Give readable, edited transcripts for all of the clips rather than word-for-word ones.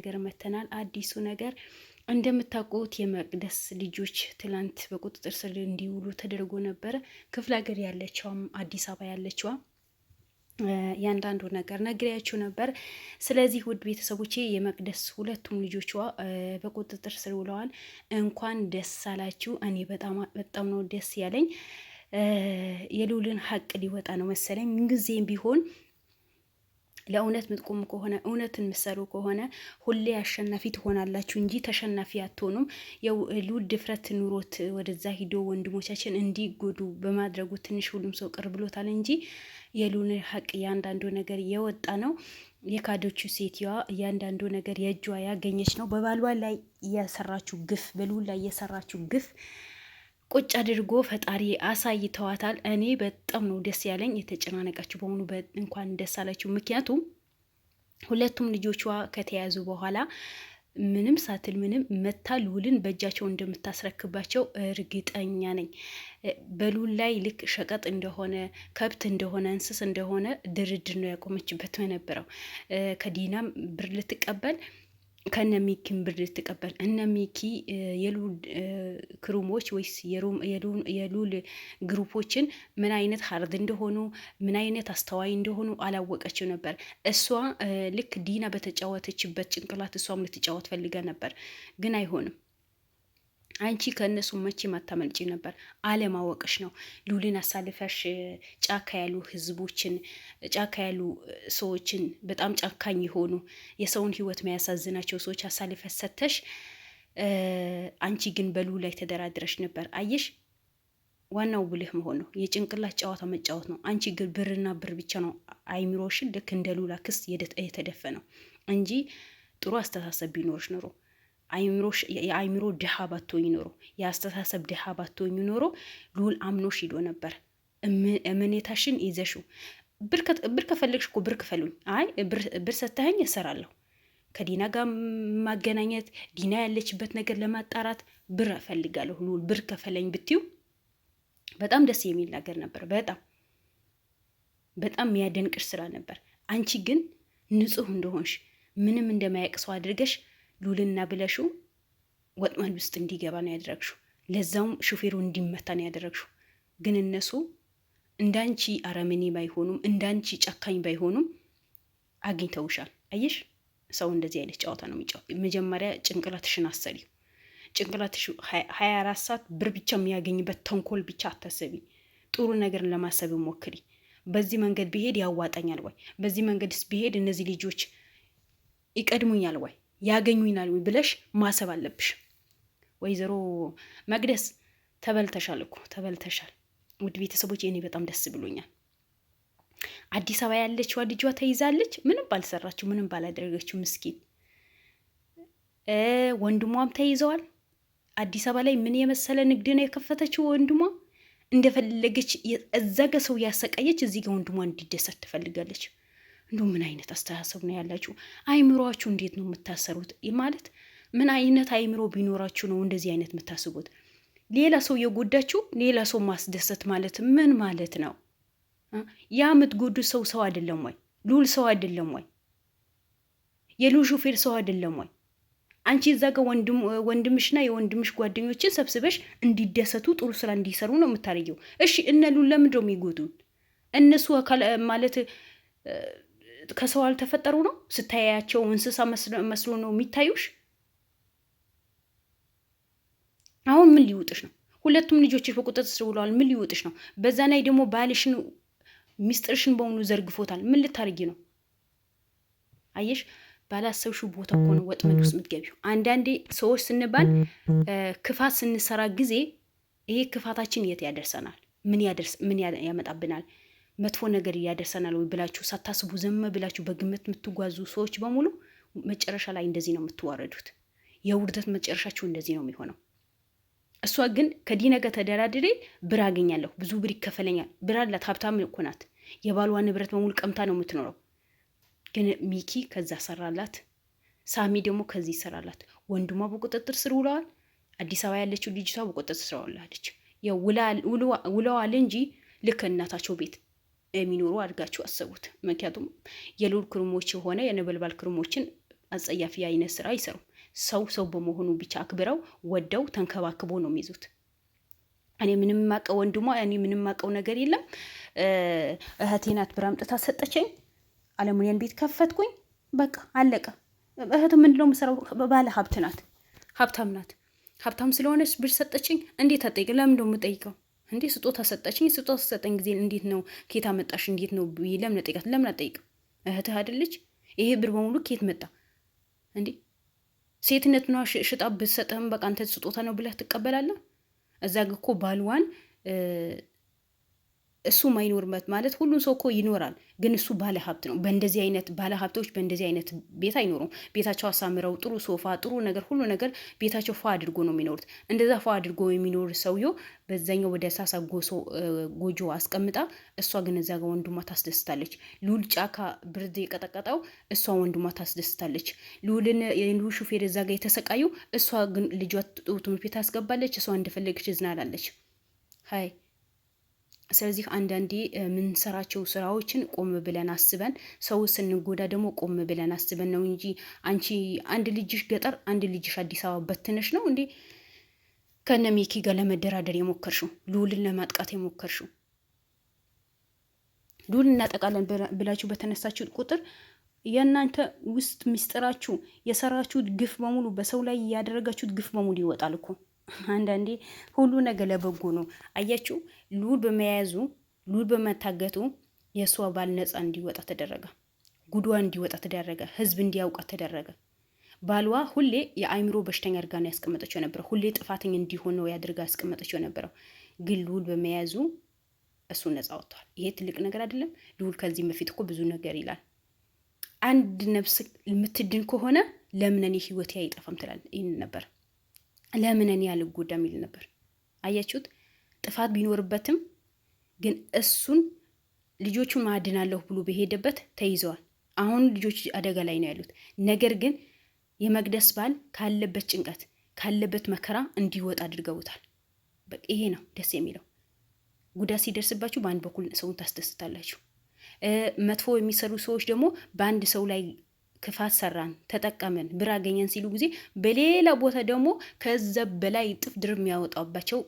ነገር መተናል። አዲሱ ነገር እንደምታውቁት የመቅደስ ልጆች ትላንት በቁጥጥር ስር እንዲውሉ ተደርጎ ነበረ። ክፍለ ሀገር ያለችዋም አዲስ አበባ ያለችዋ ያንዳንዱ ነገር ነግሬያችሁ ነበር። ስለዚህ ውድ ቤተሰቦቼ የመቅደስ ሁለቱም ልጆቿ በቁጥጥር ስር ውለዋል። እንኳን ደስ አላችሁ። እኔ በጣም ነው ደስ ያለኝ። የልዑልን ሀቅ ሊወጣ ነው መሰለኝ። ምንጊዜም ቢሆን ለእውነት ምትቆሙ ከሆነ እውነትን ምሰሩ ከሆነ ሁሌ አሸናፊ ትሆናላችሁ እንጂ ተሸናፊ አትሆኑም። ልዑል ድፍረት ኑሮት ወደዛ ሂዶ ወንድሞቻችን እንዲጎዱ በማድረጉ ትንሽ ሁሉም ሰው ቅር ብሎታል እንጂ የልዑል ሀቅ እያንዳንዱ ነገር የወጣ ነው። የካዶቹ ሴትዮዋ እያንዳንዱ ነገር የእጇ ያገኘች ነው። በባሏ ላይ የሰራችው ግፍ፣ በልዑል ላይ የሰራችው ግፍ ቁጭ አድርጎ ፈጣሪ አሳይተዋታል። እኔ በጣም ነው ደስ ያለኝ። የተጨናነቃችሁ በሙሉ እንኳን ደስ አላችሁ። ምክንያቱም ሁለቱም ልጆቿ ከተያዙ በኋላ ምንም ሳትል ምንም መታ ልዑልን በእጃቸው እንደምታስረክባቸው እርግጠኛ ነኝ። በልዑል ላይ ልክ ሸቀጥ እንደሆነ ከብት እንደሆነ እንስስ እንደሆነ ድርድር ነው ያቆመችበት የነበረው። ከዲናም ብር ልትቀበል ከነ ሚኪም ብር ልትቀበል እነ ሚኪ የልዑል ክሩሞች ወይስ የልዑል ግሩፖችን ምን አይነት ሀርድ እንደሆኑ ምን አይነት አስተዋይ እንደሆኑ አላወቀችው ነበር። እሷ ልክ ዲና በተጫወተችበት ጭንቅላት እሷም ልትጫወት ፈልጋ ነበር፣ ግን አይሆንም። አንቺ ከእነሱ መቼ ማታመልጪ ነበር። አለማወቅሽ ነው። ልዑልን አሳልፈሽ ጫካ ያሉ ህዝቦችን፣ ጫካ ያሉ ሰዎችን፣ በጣም ጫካኝ የሆኑ የሰውን ህይወት የሚያሳዝናቸው ሰዎች አሳልፈሽ ሰተሽ፣ አንቺ ግን በልዑል ላይ ተደራድረሽ ነበር። አየሽ፣ ዋናው ብልህ መሆን ነው። የጭንቅላት ጨዋታ መጫወት ነው። አንቺ ግን ብርና ብር ብቻ ነው አይምሮሽን ልክ እንደ ሉላ ክስ የተደፈነው እንጂ ጥሩ አስተሳሰብ ቢኖርሽ ኖሮ የአይምሮ ድሃ ባትሆኝ ኖሮ የአስተሳሰብ ድሃ ባትሆኝ ኖሮ ልዑል አምኖሽ ሂዶ ነበር። እምኔታሽን ይዘሽው ብር ከፈለግሽ እኮ ብር ክፈሉኝ፣ አይ ብር ሰተኸኝ እሰራለሁ፣ ከዲና ጋር ማገናኘት ዲና ያለችበት ነገር ለማጣራት ብር እፈልጋለሁ፣ ልዑል ብር ከፈለኝ ብትዩ በጣም ደስ የሚል ነገር ነበር። በጣም የሚያደንቅሽ ስራ ነበር። አንቺ ግን ንጹህ እንደሆንሽ ምንም እንደማያውቅ ሰው አድርገሽ ልዑልና ብለሹ ወጥመድ ውስጥ እንዲገባ ነው ያደረግሽው። ለዛውም ሹፌሩ እንዲመታ ነው ያደረግሽው። ግን እነሱ እንዳንቺ አረመኔ ባይሆኑም እንዳንቺ ጨካኝ ባይሆኑም አግኝተውሻል። አየሽ፣ ሰው እንደዚህ አይነት ጨዋታ ነው የሚጫወት። መጀመሪያ ጭንቅላትሽን አሰሪው። ጭንቅላትሽ 24 ሰዓት ብር ብቻ የሚያገኝበት ተንኮል ብቻ አታሰቢ። ጥሩ ነገር ለማሰብ ሞክሪ። በዚህ መንገድ ብሄድ ያዋጣኛል ወይ፣ በዚህ መንገድስ ብሄድ እነዚህ ልጆች ይቀድሙኛል ወይ ያገኙኛል ወይ ብለሽ ማሰብ አለብሽ። ወይዘሮ መቅደስ ተበልተሻል እኮ ተበልተሻል። ውድ ቤተሰቦች እኔ በጣም ደስ ብሎኛል። አዲስ አበባ ያለችዋ ልጇ ተይዛለች። ምንም ባልሰራችው ምንም ባላደረገችው ምስኪን። ወንድሟም ተይዘዋል። አዲስ አበባ ላይ ምን የመሰለ ንግድ ነው የከፈተችው። ወንድሟ እንደፈለገች እዛ ጋ ሰው ያሰቃየች፣ እዚህ ጋር ወንድሟ እንዲደሰት ትፈልጋለች። እንዶ ምን አይነት አስተሳሰብ ነው ያላችሁ? አይምሮአችሁ እንዴት ነው የምታሰሩት? ማለት ምን አይነት አይምሮ ቢኖራችሁ ነው እንደዚህ አይነት የምታስቡት? ሌላ ሰው የጎዳችሁ ሌላ ሰው ማስደሰት ማለት ምን ማለት ነው? ያ የምትጎዱ ሰው አይደለም ወይ? ልዑል ሰው አይደለም ወይ? የልዑል ሾፌር ሰው አይደለም ወይ? አንቺ እዛ ጋር ወንድምሽና የወንድምሽ ጓደኞችን ሰብስበሽ እንዲደሰቱ ጥሩ ስራ እንዲሰሩ ነው የምታረጊው። እሺ እነ ልዑል ለምንድን ነው የሚጎዱት? እነሱ አካል ማለት ከሰው አልተፈጠሩ ነው? ስታያቸው እንስሳ መስሎ ነው የሚታዩሽ? አሁን ምን ሊውጥሽ ነው? ሁለቱም ልጆችሽ በቁጥጥር ስር ውለዋል። ምን ሊውጥሽ ነው? በዛ ላይ ደግሞ ባልሽን ሚስጥርሽን በሙሉ ዘርግፎታል። ምን ልታርጊ ነው? አየሽ፣ ባላሰብሽው ቦታ እኮ ነው ወጥመድ ውስጥ የምትገቢው። አንዳንዴ ሰዎች ስንባል ክፋት ስንሰራ ጊዜ ይሄ ክፋታችን የት ያደርሰናል? ምን ያመጣብናል? መጥፎ ነገር እያደርሰናል ወይ ብላችሁ ሳታስቡ ዝም ብላችሁ በግምት የምትጓዙ ሰዎች በሙሉ መጨረሻ ላይ እንደዚህ ነው የምትዋረዱት። የውርደት መጨረሻችሁ እንደዚህ ነው የሚሆነው። እሷ ግን ከዲና ጋር ተደራድሬ ብር አገኛለሁ፣ ብዙ ብር ይከፈለኛል፣ ብር አላት፣ ሀብታም እኮ ናት። የባሏ ንብረት በሙሉ ቀምታ ነው የምትኖረው። ግን ሚኪ ከዛ ሰራላት፣ ሳሚ ደግሞ ከዚህ ይሰራላት። ወንድሟ በቁጥጥር ስር ውለዋል። አዲስ አበባ ያለችው ልጅቷ በቁጥጥር ስር ውላለች። ውለዋል እንጂ ልክ እናታቸው ቤት የሚኖሩ አድርጋችሁ አሰቡት። ምክንያቱም የልዑል ክርሞች የሆነ የነበልባል ክርሞችን አጸያፊ አይነት ስራ አይሰሩም። ሰው በመሆኑ ብቻ አክብረው ወደው ተንከባክቦ ነው የሚይዙት። እኔ ምንም ማቀው ወንድሟ እኔ ምንም ማቀው ነገር የለም። እህቴ ናት ብር አምጥታ ሰጠችኝ። አለሙኒያን ቤት ከፈትኩኝ። በቃ አለቀ። እህት ምንድነው የምሰራው? ባለ ሀብት ናት፣ ሀብታም ናት። ሀብታም ስለሆነች ብር ሰጠችኝ። እንዴት አጠይቅ? ለምን ነው የምጠይቀው? እንዴ ስጦታ ሰጠችኝ። ስጦታ ሰጠኝ ጊዜ እንዴት ነው ኬት አመጣሽ? እንዴት ነው ለምን ጠይቃት? ለምን አጠይቅም? እህትህ አይደለች? ይሄ ብር በሙሉ ኬት መጣ እንዴ? ሴትነትና ሽጣ ብትሰጥህም በቃ አንተ ስጦታ ነው ብለህ ትቀበላለህ? እዛ ግ እኮ ባልዋን እሱ ማይኖርበት ማለት ሁሉም ሰው እኮ ይኖራል፣ ግን እሱ ባለ ሀብት ነው። በእንደዚህ አይነት ባለ ሀብቶች በእንደዚህ አይነት ቤት አይኖሩም። ቤታቸው አሳምረው ጥሩ ሶፋ፣ ጥሩ ነገር፣ ሁሉ ነገር ቤታቸው ፏ አድርጎ ነው የሚኖሩት። እንደዛ ፏ አድርጎ የሚኖር ሰውየው በዛኛው ወደ ሳሳ ጎጆ አስቀምጣ፣ እሷ ግን እዛ ጋር ወንድሟ ታስደስታለች። ሉል ጫካ ብርድ የቀጠቀጠው እሷ ወንድሟ ታስደስታለች። ሉልን የሉል ሹፌር እዛ ጋር የተሰቃዩ፣ እሷ ግን ልጇ ትምህርት ቤት ታስገባለች። እሷ እንደፈለገች ዝናላለች። ሀይ ስለዚህ አንዳንዴ የምንሰራቸው ስራዎችን ቆም ብለን አስበን፣ ሰው ስንጎዳ ደግሞ ቆም ብለን አስበን ነው እንጂ አንቺ አንድ ልጅሽ ገጠር አንድ ልጅሽ አዲስ አበባ በትነሽ ነው እንዴ ከነ ሚኪ ጋር ለመደራደር የሞከርሽው? ልዑልን ለማጥቃት የሞከርሽው? ልዑል እናጠቃለን ብላችሁ በተነሳችሁ ቁጥር የእናንተ ውስጥ ሚስጥራችሁ የሰራችሁት ግፍ በሙሉ በሰው ላይ ያደረጋችሁት ግፍ በሙሉ ይወጣል እኮ። አንዳንዴ ሁሉ ነገር ለበጎ ነው። አያችሁ፣ ልዑል በመያዙ ልዑል በመታገቱ የእሷ ባል ነፃ እንዲወጣ ተደረገ። ጉዷ እንዲወጣ ተደረገ። ህዝብ እንዲያውቃት ተደረገ። ባልዋ ሁሌ የአእምሮ በሽተኛ አድርጋ ነው ያስቀመጠችው የነበረው። ሁሌ ጥፋተኛ እንዲሆን ነው ያድርጋ ያስቀመጠችው የነበረው። ግን ልዑል በመያዙ እሱ ነፃ ወጥቷል። ይሄ ትልቅ ነገር አይደለም? ልዑል ከዚህ በፊት እኮ ብዙ ነገር ይላል። አንድ ነፍስ የምትድን ከሆነ ለምን እኔ ህይወቴ አይጠፋም ትላል። ይህን ነበር ለምን እኔ አልጎዳም ይል ነበር። አያችሁት? ጥፋት ቢኖርበትም ግን እሱን ልጆቹን ማድናለሁ ብሎ በሄደበት ተይዘዋል። አሁን ልጆች አደጋ ላይ ነው ያሉት። ነገር ግን የመቅደስ ባል ካለበት ጭንቀት ካለበት መከራ እንዲወጣ አድርገውታል። በቃ ይሄ ነው ደስ የሚለው። ጉዳት ሲደርስባችሁ በአንድ በኩል ሰውን ታስደስታላችሁ። መጥፎ የሚሰሩ ሰዎች ደግሞ በአንድ ሰው ላይ ክፋት ሰራን፣ ተጠቀመን፣ ብር አገኘን ሲሉ ጊዜ በሌላ ቦታ ደግሞ ከዛ በላይ ጥፍ ድር የሚያወጣባቸው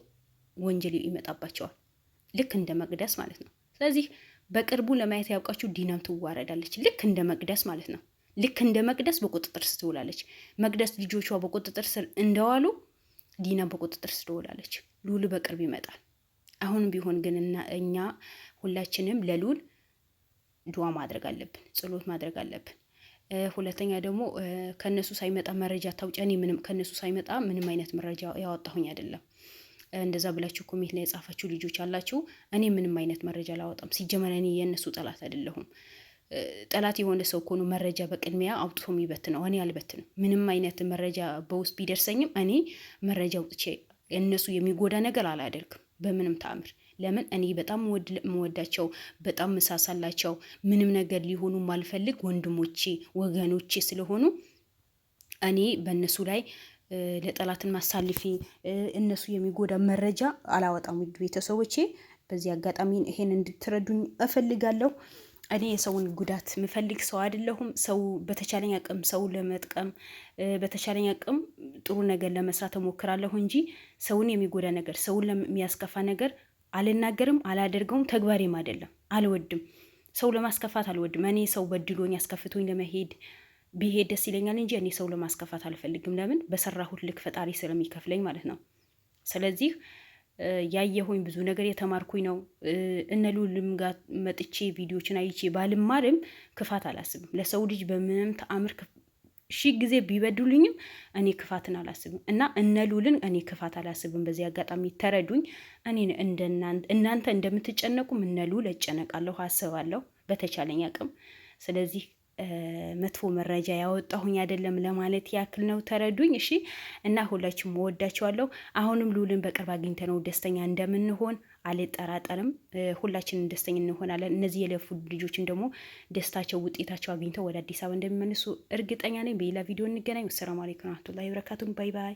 ወንጀል ይመጣባቸዋል። ልክ እንደ መቅደስ ማለት ነው። ስለዚህ በቅርቡ ለማየት ያውቃችሁ ዲናም ትዋረዳለች። ልክ እንደ መቅደስ ማለት ነው። ልክ እንደ መቅደስ በቁጥጥር ስር ትውላለች። መቅደስ ልጆቿ በቁጥጥር ስር እንደዋሉ ዲና በቁጥጥር ስር ትውላለች። ልዑል በቅርብ ይመጣል። አሁንም ቢሆን ግን እኛ ሁላችንም ለልዑል ዱዓ ማድረግ አለብን፣ ጸሎት ማድረግ አለብን። ሁለተኛ ደግሞ ከነሱ ሳይመጣ መረጃ ታውጪ። እኔ ምንም ከነሱ ሳይመጣ ምንም አይነት መረጃ ያወጣሁኝ አይደለም። እንደዛ ብላችሁ ኮሜንት ላይ የጻፋችሁ ልጆች አላችሁ። እኔ ምንም አይነት መረጃ ላወጣም። ሲጀመር እኔ የእነሱ ጠላት አይደለሁም። ጠላት የሆነ ሰው እኮ ነው መረጃ በቅድሚያ አውጥቶ የሚበትነው። እኔ አልበትንም። ምንም አይነት መረጃ በውስጥ ቢደርሰኝም እኔ መረጃ አውጥቼ እነሱ የሚጎዳ ነገር አላደርግም በምንም ተአምር። ለምን እኔ በጣም መወዳቸው በጣም መሳሳላቸው ምንም ነገር ሊሆኑ ማልፈልግ ወንድሞቼ ወገኖቼ ስለሆኑ እኔ በእነሱ ላይ ለጠላትን ማሳልፊ እነሱ የሚጎዳ መረጃ አላወጣም። ውድ ቤተሰቦቼ በዚህ አጋጣሚ ይሄን እንድትረዱኝ እፈልጋለሁ። እኔ የሰውን ጉዳት ምፈልግ ሰው አይደለሁም። ሰው በተቻለኝ አቅም ሰው ለመጥቀም በተቻለኝ አቅም ጥሩ ነገር ለመስራት እሞክራለሁ እንጂ ሰውን የሚጎዳ ነገር ሰውን ለሚያስከፋ ነገር አልናገርም፣ አላደርገውም፣ ተግባሬም አይደለም። አልወድም፣ ሰው ለማስከፋት አልወድም። እኔ ሰው በድሎኝ አስከፍቶኝ ለመሄድ ቢሄድ ደስ ይለኛል እንጂ እኔ ሰው ለማስከፋት አልፈልግም። ለምን? በሰራሁት ልክ ፈጣሪ ስለሚከፍለኝ ማለት ነው። ስለዚህ ያየሁኝ ብዙ ነገር የተማርኩኝ ነው። እነ ልዑልም ጋር መጥቼ ቪዲዮችን አይቼ ባልማርም ክፋት አላስብም። ለሰው ልጅ በምንም ተአምር ሺህ ጊዜ ቢበድሉኝም እኔ ክፋትን አላስብም እና እነ ልዑልን እኔ ክፋት አላስብም። በዚህ አጋጣሚ ተረዱኝ። እኔ እናንተ እንደምትጨነቁም እነ ልዑል እጨነቃለሁ፣ አስባለሁ በተቻለኝ አቅም። ስለዚህ መጥፎ መረጃ ያወጣሁኝ አይደለም ለማለት ያክል ነው። ተረዱኝ እሺ። እና ሁላችሁም እወዳችኋለሁ። አሁንም ልዑልን በቅርብ አግኝተነው ደስተኛ እንደምንሆን አልጠራጠርም። ሁላችንም ደስተኛ እንሆናለን። እነዚህ የለፉ ልጆችን ደግሞ ደስታቸው ውጤታቸው አግኝተው ወደ አዲስ አበባ እንደሚመልሱ እርግጠኛ ነኝ። በሌላ ቪዲዮ እንገናኝ። ሰላም አለይኩም ወራህመቱላሂ ወበረካቱሁ። ባይ ባይ።